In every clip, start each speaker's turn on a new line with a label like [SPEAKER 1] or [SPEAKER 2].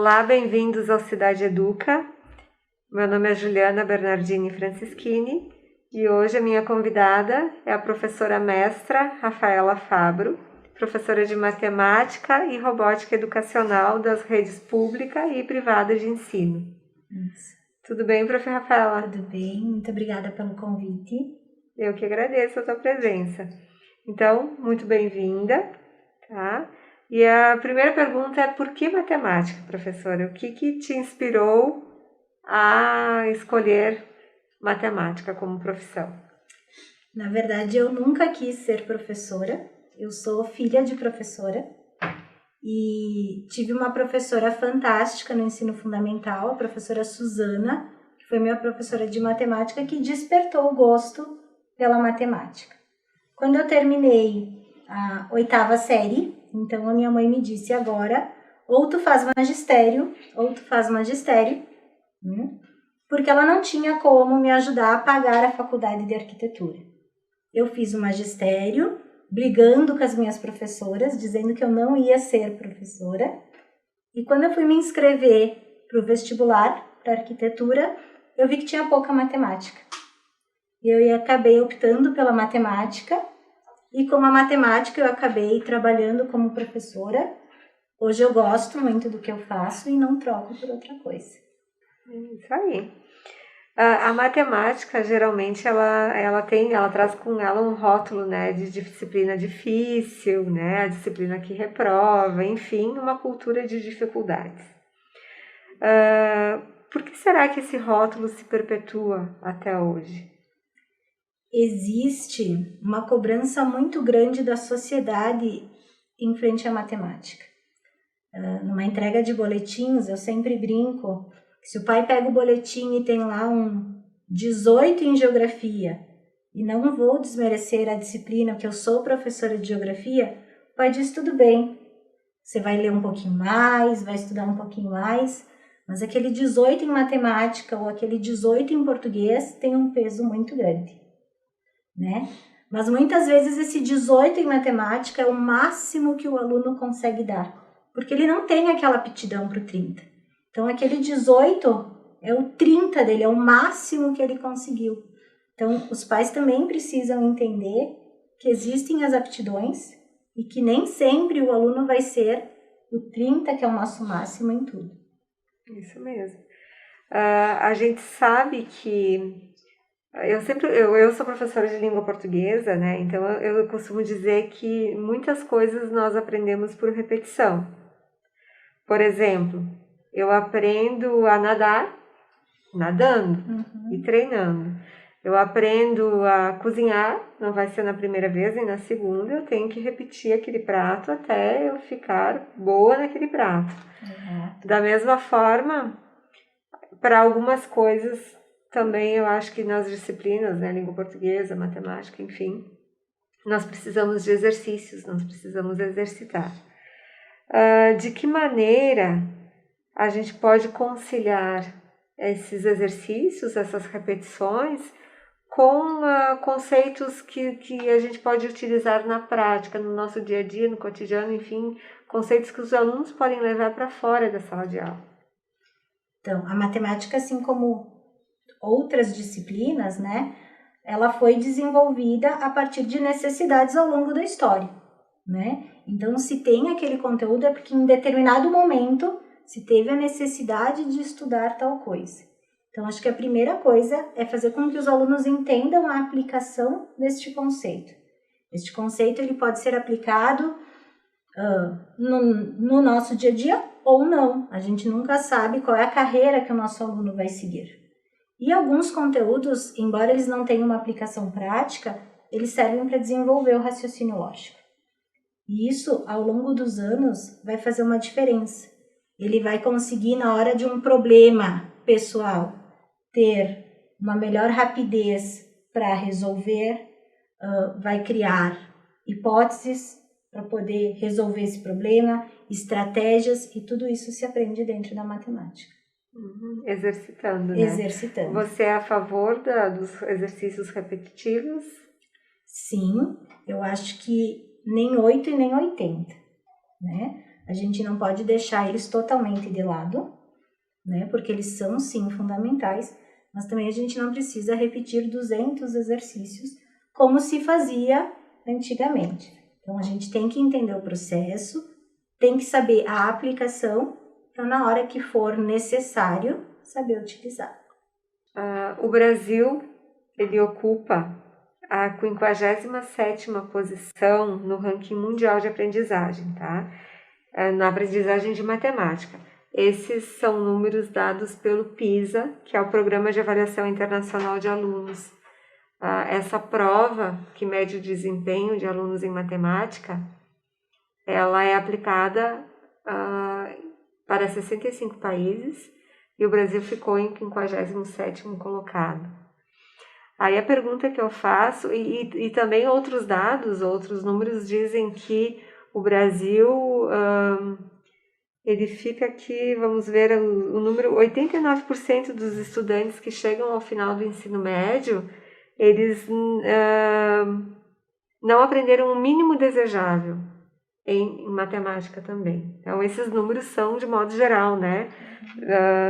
[SPEAKER 1] Olá, bem-vindos ao Cidade Educa. Meu nome é Juliana Bernardini Francischini e hoje a minha convidada é a professora mestra Rafaela Fabro, professora de matemática e robótica educacional das redes pública e privada de ensino.
[SPEAKER 2] Isso.
[SPEAKER 1] Tudo bem, prof. Rafaela?
[SPEAKER 2] Tudo bem, muito obrigada pelo convite.
[SPEAKER 1] Eu que agradeço a tua presença. Então, muito bem-vinda, tá? E a primeira pergunta é: por que matemática, professora? O que te inspirou a escolher matemática como profissão?
[SPEAKER 2] Na verdade, eu nunca quis ser professora. Eu sou filha de professora e tive uma professora fantástica no ensino fundamental, a professora Suzana, que foi minha professora de matemática, que despertou o gosto pela matemática. Quando eu terminei a 8ª série, então a minha mãe me disse: agora, ou tu faz magistério, porque ela não tinha como me ajudar a pagar a faculdade de arquitetura. Eu fiz o magistério, brigando com as minhas professoras, dizendo que eu não ia ser professora. E quando eu fui me inscrever para o vestibular, para arquitetura, eu vi que tinha pouca matemática. Eu acabei optando pela matemática, e com a matemática eu acabei trabalhando como professora. Hoje eu gosto muito do que eu faço e não troco por outra coisa.
[SPEAKER 1] Isso aí. A matemática, geralmente, ela traz com ela um rótulo, né, de disciplina difícil, né, a disciplina que reprova, enfim, uma cultura de dificuldades. Por que será que esse rótulo se perpetua até hoje?
[SPEAKER 2] Existe uma cobrança muito grande da sociedade em frente à matemática. Numa entrega de boletins, eu sempre brinco que se o pai pega o boletim e tem lá um 18 em geografia, e não vou desmerecer a disciplina, porque eu sou professora de geografia, o pai diz: tudo bem, você vai ler um pouquinho mais, vai estudar um pouquinho mais, mas aquele 18 em matemática ou aquele 18 em português tem um peso muito grande, né? Mas muitas vezes esse 18 em matemática é o máximo que o aluno consegue dar, porque ele não tem aquela aptidão para o 30. Então aquele 18 é o 30 dele, é o máximo que ele conseguiu. Então os pais também precisam entender que existem as aptidões e que nem sempre o aluno vai ser o 30, que é o nosso máximo em tudo.
[SPEAKER 1] Isso mesmo. A gente sabe que eu sou professora de língua portuguesa, né? Então eu costumo dizer que muitas coisas nós aprendemos por repetição. Por exemplo, eu aprendo a nadar nadando e treinando. Eu aprendo a cozinhar, não vai ser na primeira vez nem na segunda, eu tenho que repetir aquele prato até eu ficar boa naquele prato. Da mesma forma, para algumas coisas também eu acho que nas disciplinas, né, língua portuguesa, matemática, enfim, nós precisamos de exercícios, nós precisamos exercitar. De que maneira a gente pode conciliar esses exercícios, essas repetições, com conceitos que a gente pode utilizar na prática, no nosso dia a dia, no cotidiano, enfim, conceitos que os alunos podem levar para fora da sala de aula?
[SPEAKER 2] Então, a matemática, assim como outras disciplinas, né, ela foi desenvolvida a partir de necessidades ao longo da história, né? Então, se tem aquele conteúdo é porque em determinado momento se teve a necessidade de estudar tal coisa. Então, acho que a primeira coisa é fazer com que os alunos entendam a aplicação deste conceito. Este conceito ele pode ser aplicado no nosso dia a dia ou não. A gente nunca sabe qual é a carreira que o nosso aluno vai seguir. E alguns conteúdos, embora eles não tenham uma aplicação prática, eles servem para desenvolver o raciocínio lógico. E isso, ao longo dos anos, vai fazer uma diferença. Ele vai conseguir, na hora de um problema pessoal, ter uma melhor rapidez para resolver, vai criar hipóteses para poder resolver esse problema, estratégias, e tudo isso se aprende dentro da matemática.
[SPEAKER 1] Exercitando, né?
[SPEAKER 2] Exercitando.
[SPEAKER 1] Você é a favor dos exercícios repetitivos?
[SPEAKER 2] Sim, eu acho que nem 8 e nem 80, né? A gente não pode deixar eles totalmente de lado, né? Porque eles são, sim, fundamentais, mas também a gente não precisa repetir 200 exercícios como se fazia antigamente. Então, a gente tem que entender o processo, tem que saber a aplicação, para na hora que for necessário, saber utilizar.
[SPEAKER 1] O Brasil, ele ocupa a 57ª posição no ranking mundial de aprendizagem, tá? Na aprendizagem de matemática. Esses são números dados pelo PISA, que é o Programa de Avaliação Internacional de Alunos. Essa prova, que mede o desempenho de alunos em matemática, ela é aplicada para 65 países e o Brasil ficou em 57º colocado. Aí a pergunta que eu faço, e também outros dados, outros números dizem que o Brasil, ele fica aqui, vamos ver o número, 89% dos estudantes que chegam ao final do ensino médio, eles não aprenderam o mínimo desejável em matemática também. Então, esses números são de modo geral, né?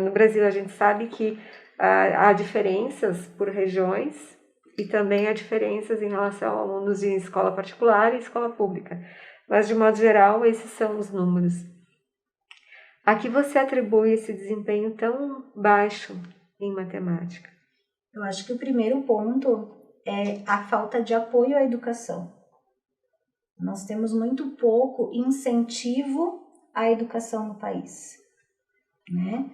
[SPEAKER 1] No Brasil, a gente sabe que há diferenças por regiões e também há diferenças em relação a alunos de escola particular e escola pública. Mas, de modo geral, esses são os números. A que você atribui esse desempenho tão baixo em matemática?
[SPEAKER 2] Eu acho que o primeiro ponto é a falta de apoio à educação. Nós temos muito pouco incentivo à educação no país, né?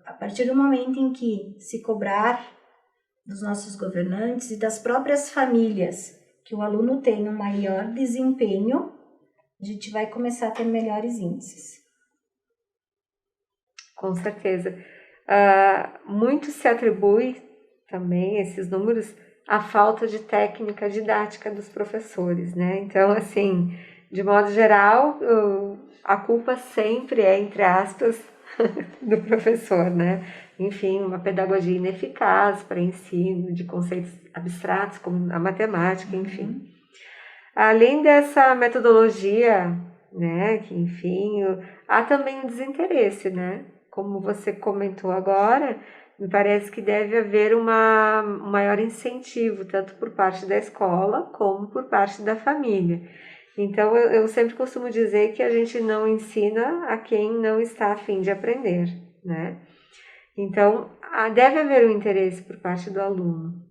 [SPEAKER 2] A partir do momento em que se cobrar dos nossos governantes e das próprias famílias que o aluno tenha um maior desempenho, a gente vai começar a ter melhores índices.
[SPEAKER 1] Com certeza. Muito se atribui também esses números à falta de técnica didática dos professores, né? Então, assim, de modo geral, a culpa sempre é, entre aspas, do professor, né? Enfim, uma pedagogia ineficaz para ensino de conceitos abstratos, como a matemática, enfim. Além dessa metodologia, né, que, enfim, há também um desinteresse, né? Como você comentou agora, me parece que deve haver um maior incentivo, tanto por parte da escola como por parte da família. Então, eu sempre costumo dizer que a gente não ensina a quem não está a fim de aprender, né? Então, deve haver um interesse por parte do aluno.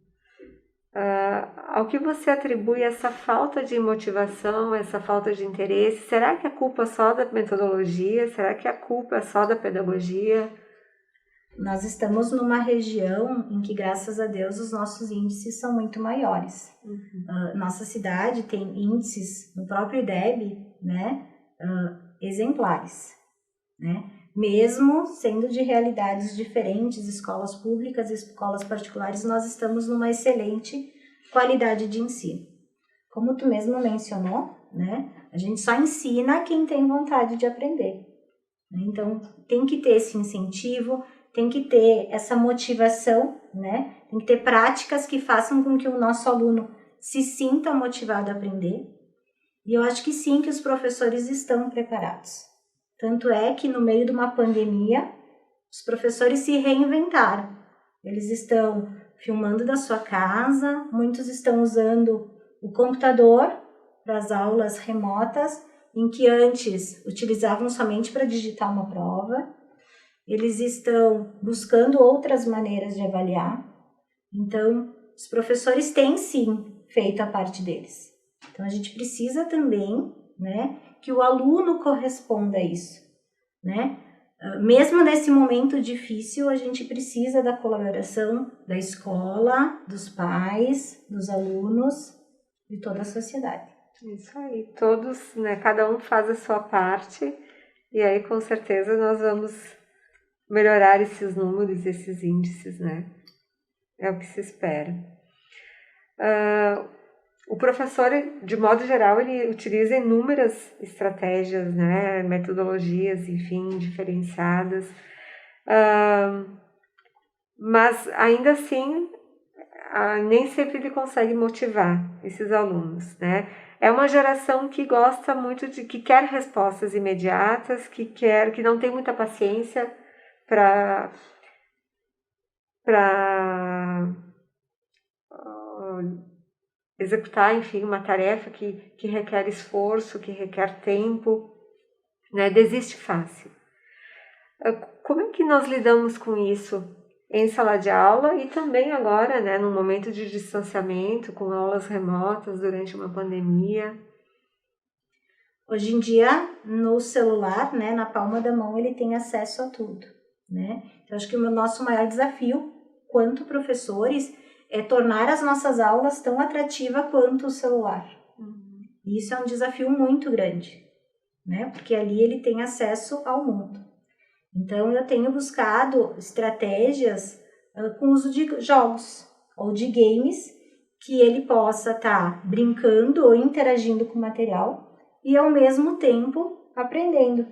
[SPEAKER 1] Ao que você atribui essa falta de motivação, essa falta de interesse? Será que a culpa é só da metodologia? Será que a culpa é só da pedagogia?
[SPEAKER 2] Nós estamos numa região em que, graças a Deus, os nossos índices são muito maiores. Nossa cidade tem índices, no próprio IDEB, né, exemplares, né? Mesmo sendo de realidades diferentes, escolas públicas e escolas particulares, nós estamos numa excelente qualidade de ensino. Como tu mesmo mencionou, né, a gente só ensina quem tem vontade de aprender. Então, tem que ter esse incentivo, tem que ter essa motivação, né? Tem que ter práticas que façam com que o nosso aluno se sinta motivado a aprender. E eu acho que sim, que os professores estão preparados. Tanto é que no meio de uma pandemia, os professores se reinventaram. Eles estão filmando da sua casa, muitos estão usando o computador para as aulas remotas, em que antes utilizavam somente para digitar uma prova. Eles estão buscando outras maneiras de avaliar. Então, os professores têm sim feito a parte deles. Então, a gente precisa também, né, que o aluno corresponda a isso, né? Mesmo nesse momento difícil, a gente precisa da colaboração da escola, dos pais, dos alunos, de toda a sociedade.
[SPEAKER 1] Isso aí, todos, né, cada um faz a sua parte e aí com certeza nós vamos melhorar esses números, esses índices, né? É o que se espera. O professor, de modo geral, ele utiliza inúmeras estratégias, né, metodologias, enfim, diferenciadas, mas ainda assim nem sempre ele consegue motivar esses alunos, né? é uma geração que gosta muito que quer respostas imediatas, que não tem muita paciência para executar, enfim, uma tarefa que requer esforço, que requer tempo, né? Desiste fácil. Como é que nós lidamos com isso em sala de aula e também agora, né, num momento de distanciamento, com aulas remotas durante uma pandemia?
[SPEAKER 2] Hoje em dia, no celular, né, na palma da mão, ele tem acesso a tudo, né? Então, acho que o nosso maior desafio, quanto professores, é tornar as nossas aulas tão atrativas quanto o celular. E isso é um desafio muito grande, né? Porque ali ele tem acesso ao mundo. Então, eu tenho buscado estratégias com o uso de jogos ou de games que ele possa estar brincando ou interagindo com o material e, ao mesmo tempo, aprendendo,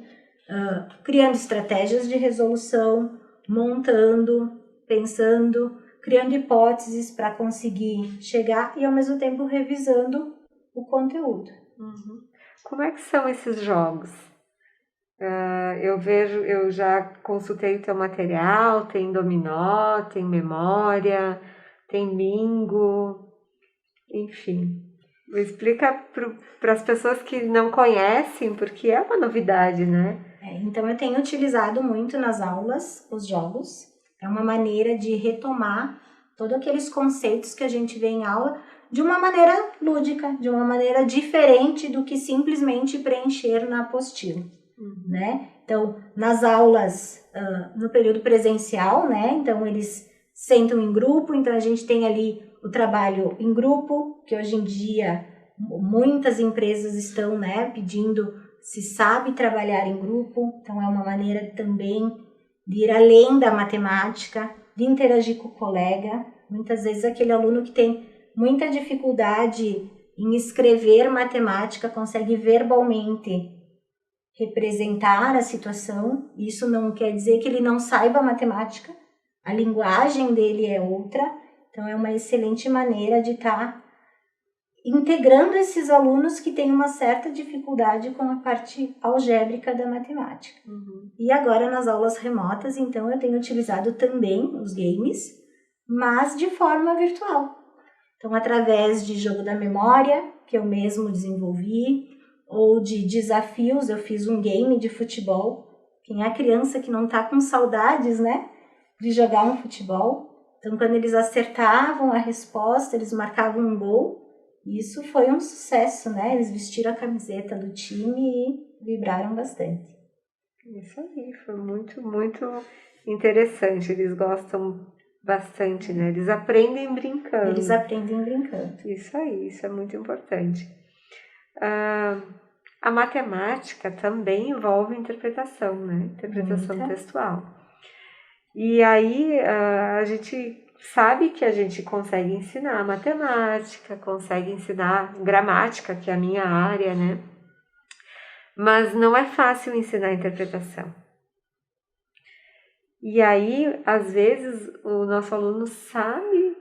[SPEAKER 2] criando estratégias de resolução, montando, pensando, criando hipóteses para conseguir chegar e, ao mesmo tempo, revisando o conteúdo.
[SPEAKER 1] Como é que são esses jogos? Eu já consultei o teu material, tem dominó, tem memória, tem bingo, enfim. Explica para as pessoas que não conhecem, porque é uma novidade, né?
[SPEAKER 2] Então, eu tenho utilizado muito nas aulas os jogos. É uma maneira de retomar todos aqueles conceitos que a gente vê em aula de uma maneira lúdica, de uma maneira diferente do que simplesmente preencher na apostila, né? Então, nas aulas, no período presencial, né? Então, eles sentam em grupo, então a gente tem ali o trabalho em grupo, que hoje em dia muitas empresas estão, né, pedindo se sabe trabalhar em grupo, então é uma maneira também de ir além da matemática, de interagir com o colega. Muitas vezes aquele aluno que tem muita dificuldade em escrever matemática consegue verbalmente representar a situação. Isso não quer dizer que ele não saiba matemática, a linguagem dele é outra, então é uma excelente maneira de estar integrando esses alunos que têm uma certa dificuldade com a parte algébrica da matemática. E agora nas aulas remotas, então, eu tenho utilizado também os games, mas de forma virtual. Então, através de jogo da memória, que eu mesmo desenvolvi, ou de desafios, eu fiz um game de futebol. Quem é a criança que não está com saudades, né, de jogar um futebol? Então, quando eles acertavam a resposta, eles marcavam um gol. Isso foi um sucesso, né? Eles vestiram a camiseta do time e vibraram bastante.
[SPEAKER 1] Isso aí, foi muito, muito interessante. Eles gostam bastante, né? Eles aprendem brincando.
[SPEAKER 2] Eles aprendem brincando.
[SPEAKER 1] Isso aí, isso é muito importante. A matemática também envolve interpretação, né? Interpretação textual. E aí a gente sabe que a gente consegue ensinar matemática, consegue ensinar gramática, que é a minha área, né? Mas não é fácil ensinar interpretação. E aí, às vezes, o nosso aluno sabe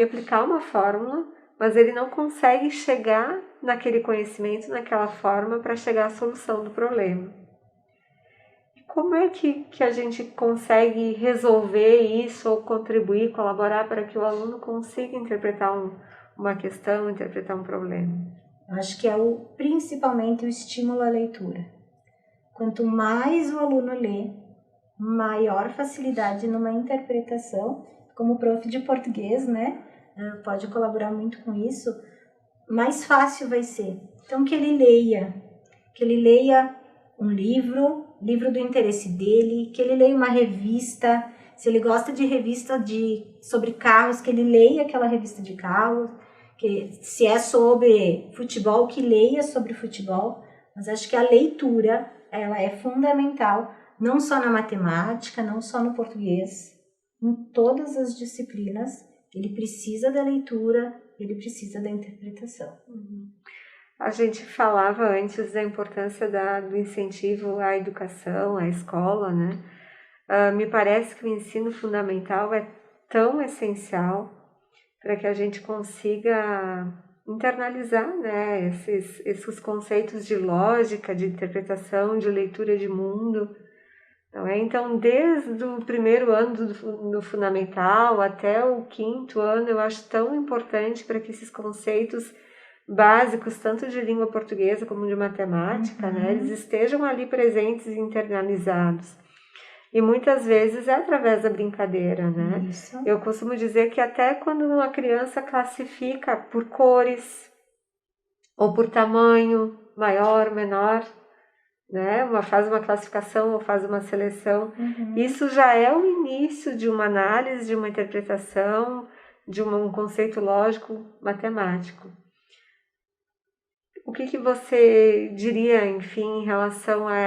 [SPEAKER 1] aplicar uma fórmula, mas ele não consegue chegar naquele conhecimento, naquela forma, para chegar à solução do problema. Como é que a gente consegue resolver isso ou contribuir, colaborar para que o aluno consiga interpretar uma questão, interpretar um problema?
[SPEAKER 2] Eu acho que é principalmente o estímulo à leitura. Quanto mais o aluno lê, maior facilidade numa interpretação. Como prof de português, né, pode colaborar muito com isso, mais fácil vai ser. Então, que ele leia um livro do interesse dele, que ele leia uma revista, se ele gosta de revista sobre carros, que ele leia aquela revista de carros, que se é sobre futebol, que leia sobre futebol. Mas acho que a leitura, ela é fundamental, não só na matemática, não só no português, em todas as disciplinas. Ele precisa da leitura, ele precisa da interpretação.
[SPEAKER 1] A gente falava antes da importância do incentivo à educação, à escola, né? Me parece que o ensino fundamental é tão essencial para que a gente consiga internalizar, né, esses conceitos de lógica, de interpretação, de leitura de mundo. Não é? Então, desde o primeiro ano do fundamental até o quinto ano, eu acho tão importante para que esses conceitos básicos, tanto de língua portuguesa como de matemática, né, eles estejam ali presentes e internalizados. E muitas vezes é através da brincadeira, né?
[SPEAKER 2] Isso.
[SPEAKER 1] Eu costumo dizer que até quando uma criança classifica por cores ou por tamanho, maior, menor, né? Faz uma classificação ou faz uma seleção, isso já é o início de uma análise, de uma interpretação, de um conceito lógico matemático. O que você diria, enfim, em relação a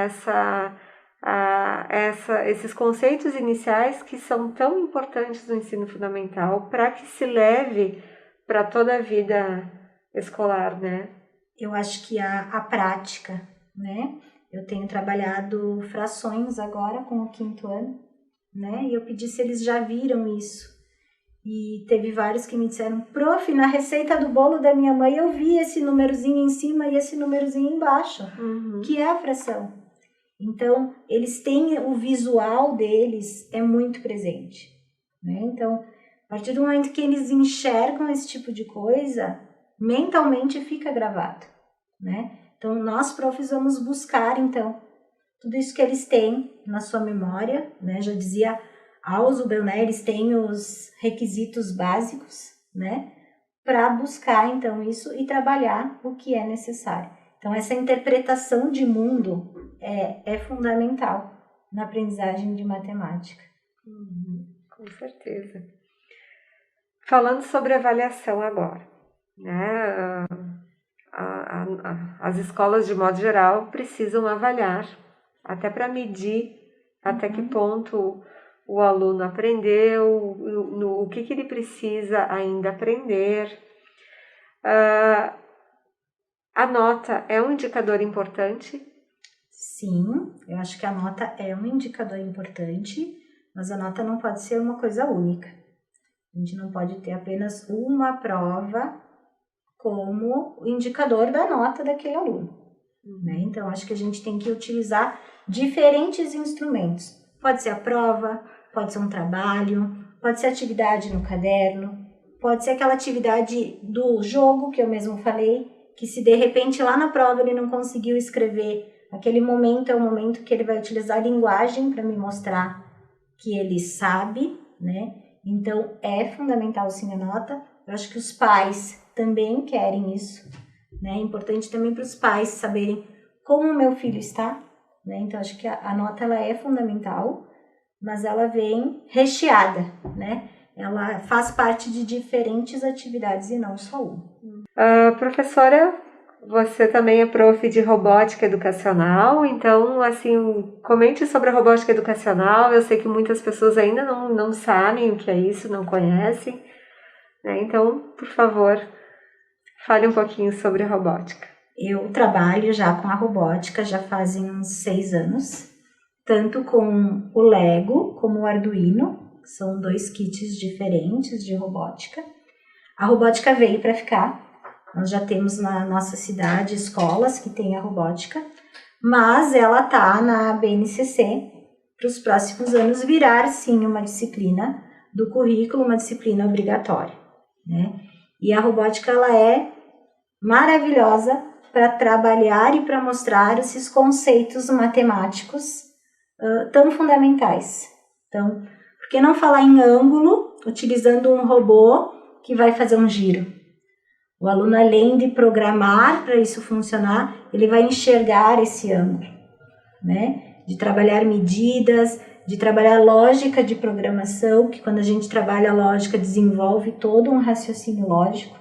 [SPEAKER 1] esses conceitos iniciais que são tão importantes no ensino fundamental para que se leve para toda a vida escolar, né?
[SPEAKER 2] Eu acho que a prática, né? Eu tenho trabalhado frações agora com o quinto ano, né? E eu pedi se eles já viram isso. E teve vários que me disseram, prof, na receita do bolo da minha mãe eu vi esse númerozinho em cima e esse númerozinho embaixo, que é a fração. Então, eles têm o visual deles, é muito presente, né? Então, a partir do momento que eles enxergam esse tipo de coisa, mentalmente fica gravado, né? Então, nós, profs, vamos buscar, então, tudo isso que eles têm na sua memória, né? Já dizia Ausubel, né? Eles têm os requisitos básicos, né? Para buscar, então, isso e trabalhar o que é necessário. Então, essa interpretação de mundo é fundamental na aprendizagem de matemática.
[SPEAKER 1] Com certeza. Falando sobre avaliação agora, né? As escolas, de modo geral, precisam avaliar, até para medir até que ponto o aluno aprendeu, o que ele precisa ainda aprender. A nota é um indicador importante?
[SPEAKER 2] Sim, eu acho que a nota é um indicador importante, mas a nota não pode ser uma coisa única. A gente não pode ter apenas uma prova como indicador da nota daquele aluno, né? Então, acho que a gente tem que utilizar diferentes instrumentos. Pode ser a prova, pode ser um trabalho, pode ser atividade no caderno, pode ser aquela atividade do jogo que eu mesmo falei, que se de repente lá na prova ele não conseguiu escrever, aquele momento é o momento que ele vai utilizar a linguagem para me mostrar que ele sabe, né? Então, é fundamental sim a nota. Eu acho que os pais também querem isso, né? É importante também para os pais saberem como o meu filho está, né? Então, acho que a nota ela é fundamental, mas ela vem recheada, né? Ela faz parte de diferentes atividades e não só uma.
[SPEAKER 1] Professora, você também é prof de robótica educacional, então, assim, comente sobre a robótica educacional. Eu sei que muitas pessoas ainda não sabem o que é isso, não conhecem, né? Então, por favor, fale um pouquinho sobre a robótica.
[SPEAKER 2] Eu trabalho já com a robótica já fazem uns 6 anos, tanto com o Lego como o Arduino, que são 2 kits diferentes de robótica. A robótica veio para ficar. Nós já temos na nossa cidade escolas que têm a robótica, mas ela está na BNCC para os próximos anos virar, sim, uma disciplina do currículo, uma disciplina obrigatória, né? E a robótica, ela é maravilhosa para trabalhar e para mostrar esses conceitos matemáticos tão fundamentais. Então, por que não falar em ângulo, utilizando um robô que vai fazer um giro? O aluno, além de programar para isso funcionar, ele vai enxergar esse ângulo, né? De trabalhar medidas, de trabalhar lógica de programação, que quando a gente trabalha lógica, desenvolve todo um raciocínio lógico.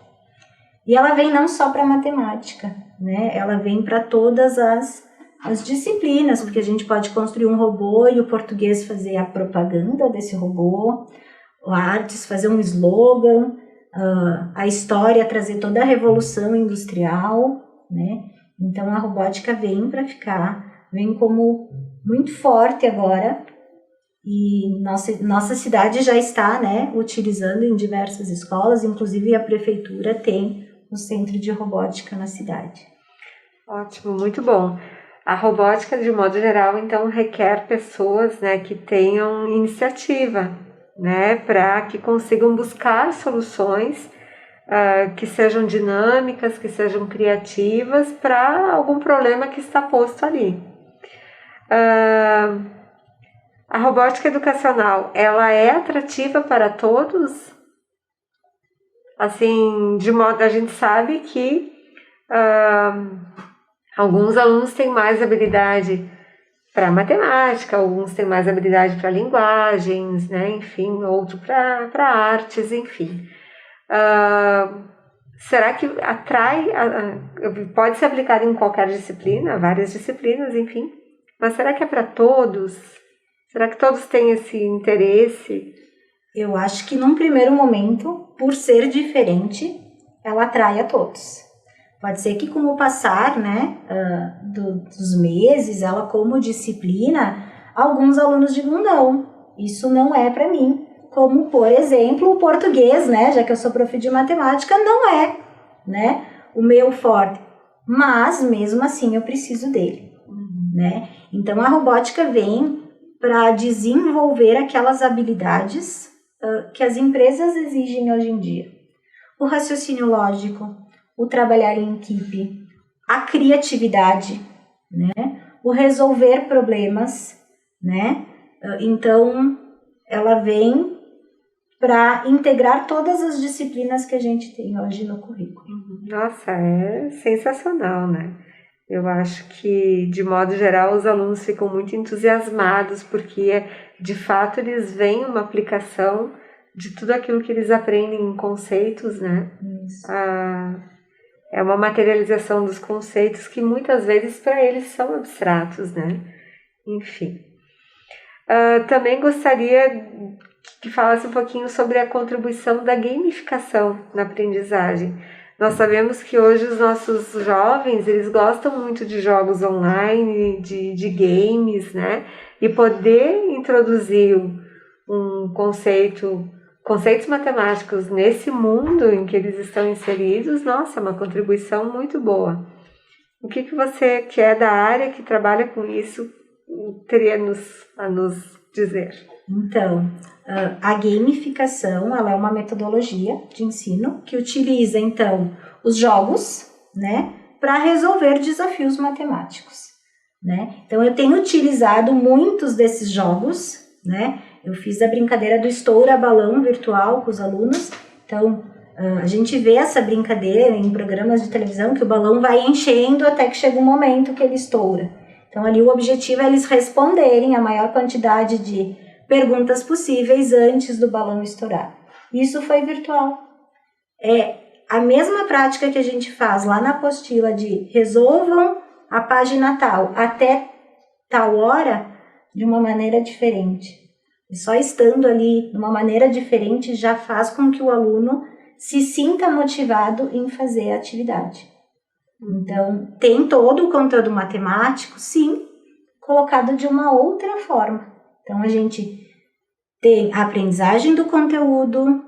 [SPEAKER 2] E ela vem não só para matemática, né? Ela vem para todas as disciplinas, porque a gente pode construir um robô e o português fazer a propaganda desse robô, a artes fazer um slogan, a história trazer toda a revolução industrial, né? Então a robótica vem para ficar, vem como muito forte agora, e nossa cidade já está, né, utilizando em diversas escolas, inclusive a prefeitura tem o centro de robótica na cidade.
[SPEAKER 1] Ótimo, muito bom. A robótica, de modo geral, então, requer pessoas, né, que tenham iniciativa, né, para que consigam buscar soluções que sejam dinâmicas, que sejam criativas para algum problema que está posto ali. A robótica educacional, ela é atrativa para todos? Assim, de modo, a gente sabe que alguns alunos têm mais habilidade para matemática, alguns têm mais habilidade para linguagens, né? Enfim, outro para artes, enfim. Será que atrai, pode ser aplicado em qualquer disciplina, várias disciplinas, enfim, mas será que é para todos? Será que todos têm esse interesse?
[SPEAKER 2] Eu acho que num primeiro momento, por ser diferente, ela atrai a todos. Pode ser que com o passar, né, dos meses, ela como disciplina, alguns alunos digam não, isso não é para mim. Como, por exemplo, o português, né, já que eu sou prof de matemática, não é, né, o meu forte. Mas, mesmo assim, eu preciso dele, né? Então, a robótica vem para desenvolver aquelas habilidades que as empresas exigem hoje em dia. O raciocínio lógico, o trabalhar em equipe, a criatividade, né? O resolver problemas, né? Então, ela vem para integrar todas as disciplinas que a gente tem hoje no currículo.
[SPEAKER 1] Nossa, é sensacional, né? Eu acho que, de modo geral, os alunos ficam muito entusiasmados porque, de fato, eles veem uma aplicação de tudo aquilo que eles aprendem em conceitos, né?
[SPEAKER 2] Isso.
[SPEAKER 1] É uma materialização dos conceitos que muitas vezes para eles são abstratos, né? Enfim. Também gostaria que falasse um pouquinho sobre a contribuição da gamificação na aprendizagem. Nós sabemos que hoje os nossos jovens, eles gostam muito de jogos online, de games, né? E poder introduzir conceitos matemáticos nesse mundo em que eles estão inseridos, nossa, é uma contribuição muito boa. O que você, que é da área, que trabalha com isso, teria a nos dizer?
[SPEAKER 2] Então, a gamificação, ela é uma metodologia de ensino que utiliza, então, os jogos, né, para resolver desafios matemáticos, né? Então, eu tenho utilizado muitos desses jogos, né? Eu fiz a brincadeira do estoura balão virtual com os alunos. Então, a gente vê essa brincadeira em programas de televisão que o balão vai enchendo até que chega um momento que ele estoura. Então, ali o objetivo é eles responderem a maior quantidade de perguntas possíveis antes do balão estourar. Isso foi virtual. É a mesma prática que a gente faz lá na apostila de resolvam a página tal até tal hora de uma maneira diferente. E só estando ali de uma maneira diferente já faz com que o aluno se sinta motivado em fazer a atividade. Então, tem todo o conteúdo matemático, sim, colocado de uma outra forma. Então, a gente tem a aprendizagem do conteúdo,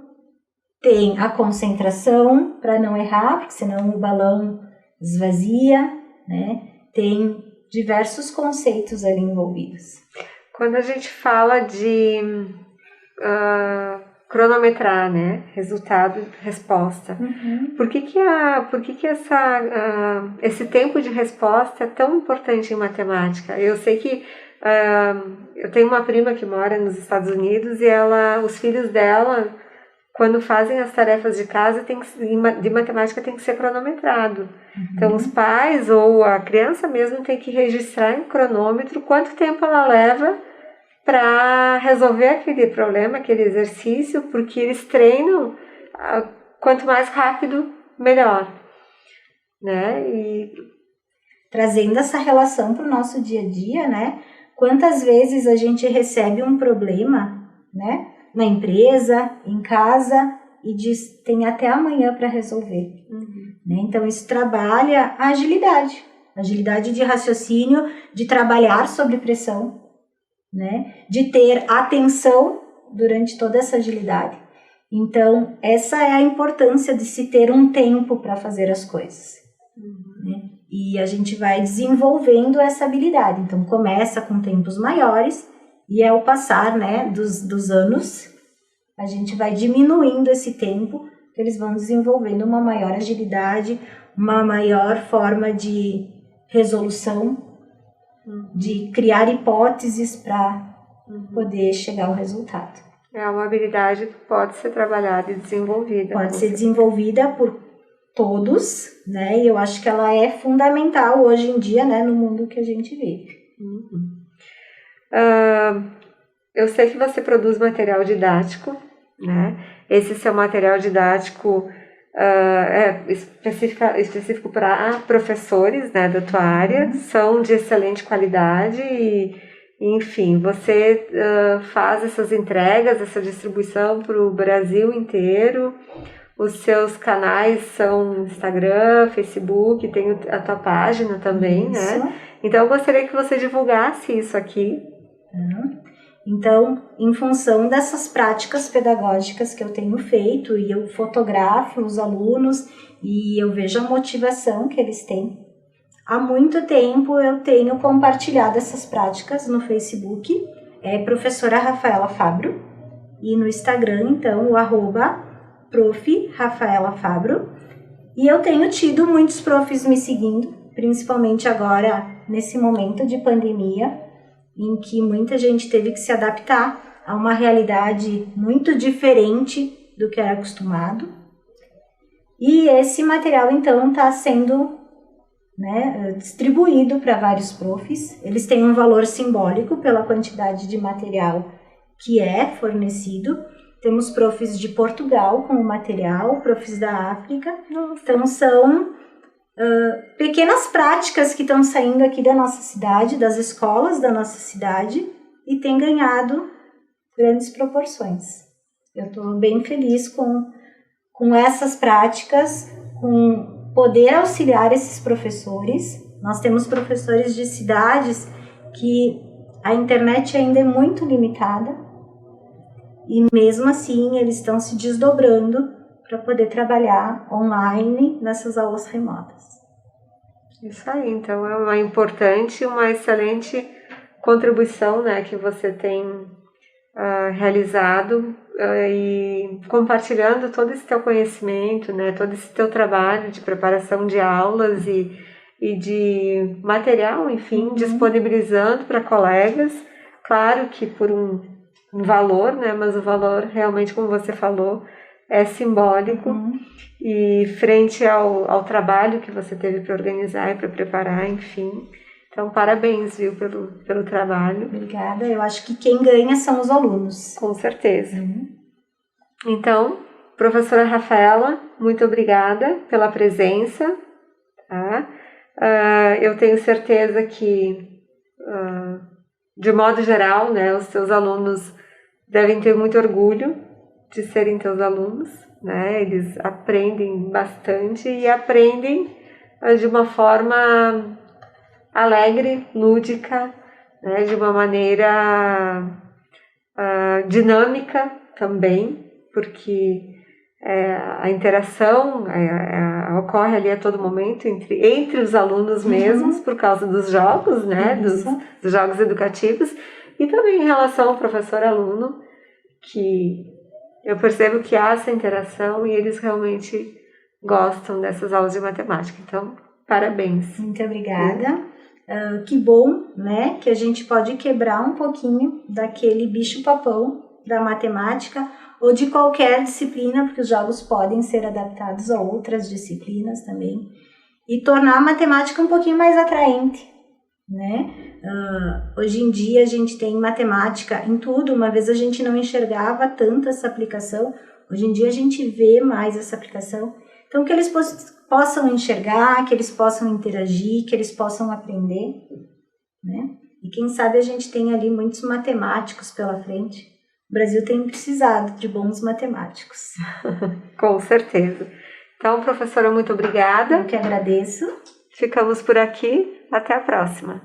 [SPEAKER 2] tem a concentração para não errar, porque senão o balão esvazia, né? Tem diversos conceitos ali envolvidos. Quando
[SPEAKER 1] a gente fala de cronometrar, né? Resultado, resposta. Por que esse tempo de resposta é tão importante em matemática? Eu sei que eu tenho uma prima que mora nos Estados Unidos e os filhos dela, quando fazem as tarefas de casa, de matemática tem que ser cronometrado. Então, os pais ou a criança mesmo tem que registrar em cronômetro quanto tempo ela leva para resolver aquele problema, aquele exercício, porque eles treinam quanto mais rápido, melhor. Né? E
[SPEAKER 2] trazendo essa relação para o nosso dia a dia, né? Quantas vezes a gente recebe um problema, né? Na empresa, em casa, e diz, tem até amanhã para resolver. Né? Então, isso trabalha a agilidade de raciocínio, de trabalhar sob pressão, né? De ter atenção durante toda essa agilidade. Então, essa é a importância de se ter um tempo para fazer as coisas. Né? E a gente vai desenvolvendo essa habilidade. Então, começa com tempos maiores e ao passar, né, dos anos, a gente vai diminuindo esse tempo, eles vão desenvolvendo uma maior agilidade, uma maior forma de resolução, de criar hipóteses para poder chegar ao resultado.
[SPEAKER 1] É uma habilidade que pode ser trabalhada e desenvolvida.
[SPEAKER 2] Pode ser desenvolvida por todos, né? E eu acho que ela é fundamental hoje em dia, né, no mundo que a gente vive.
[SPEAKER 1] Eu sei que você produz material didático, né? Esse seu material didático é específico para professores, né, da tua área, são de excelente qualidade e, enfim, você faz essas entregas, essa distribuição para o Brasil inteiro. Os seus canais são Instagram, Facebook, tem a tua página também,
[SPEAKER 2] Isso.
[SPEAKER 1] né? Então eu gostaria que você divulgasse isso aqui.
[SPEAKER 2] Então, em função dessas práticas pedagógicas que eu tenho feito, e eu fotografo os alunos e eu vejo a motivação que eles têm, há muito tempo eu tenho compartilhado essas práticas no Facebook, é professora Rafaela Fabro, e no Instagram, então, o @prof. Rafaela Fabro, e eu tenho tido muitos profs me seguindo, principalmente agora, nesse momento de pandemia, em que muita gente teve que se adaptar a uma realidade muito diferente do que era acostumado. E esse material, então, está sendo, né, distribuído para vários profs. Eles têm um valor simbólico pela quantidade de material que é fornecido. Temos profs de Portugal com o material, profs da África. Então, são pequenas práticas que estão saindo aqui da nossa cidade, das escolas da nossa cidade, e tem ganhado grandes proporções. Eu estou bem feliz com essas práticas, com poder auxiliar esses professores. Nós temos professores de cidades que a internet ainda é muito limitada, e mesmo assim eles estão se desdobrando para poder trabalhar online nessas aulas remotas.
[SPEAKER 1] Isso aí, então é uma importante, uma excelente contribuição, né, que você tem realizado e compartilhando todo esse teu conhecimento, né, todo esse teu trabalho de preparação de aulas e de material, enfim, disponibilizando para colegas, claro que por um valor, né, mas o valor realmente, como você falou, é simbólico e frente ao trabalho que você teve para organizar e para preparar, enfim. Então, parabéns, viu, pelo trabalho.
[SPEAKER 2] Obrigada. Eu acho que quem ganha são os alunos.
[SPEAKER 1] Com certeza. Então, professora Rafaela, muito obrigada pela presença. Tá? Eu tenho certeza que, de modo geral, né, os teus alunos devem ter muito orgulho de serem teus alunos, né? Eles aprendem bastante e aprendem de uma forma alegre, lúdica, né? De uma maneira dinâmica também, porque a interação ocorre ali a todo momento entre os alunos mesmos, por causa dos jogos, né? Dos jogos educativos, e também em relação ao professor-aluno, que eu percebo que há essa interação e eles realmente gostam dessas aulas de matemática. Então, parabéns.
[SPEAKER 2] Muito obrigada. Que bom, né, que a gente pode quebrar um pouquinho daquele bicho-papão da matemática ou de qualquer disciplina, porque os jogos podem ser adaptados a outras disciplinas também, e tornar a matemática um pouquinho mais atraente, né? Hoje em dia a gente tem matemática em tudo. Uma vez a gente não enxergava tanto essa aplicação, hoje em dia a gente vê mais essa aplicação. Então, que eles possam enxergar, que eles possam interagir, que eles possam aprender, né? E quem sabe a gente tem ali muitos matemáticos pela frente. O Brasil tem precisado de bons matemáticos.
[SPEAKER 1] Com certeza. Então, professora, muito obrigada.
[SPEAKER 2] Eu que agradeço.
[SPEAKER 1] Ficamos por aqui. Até a próxima.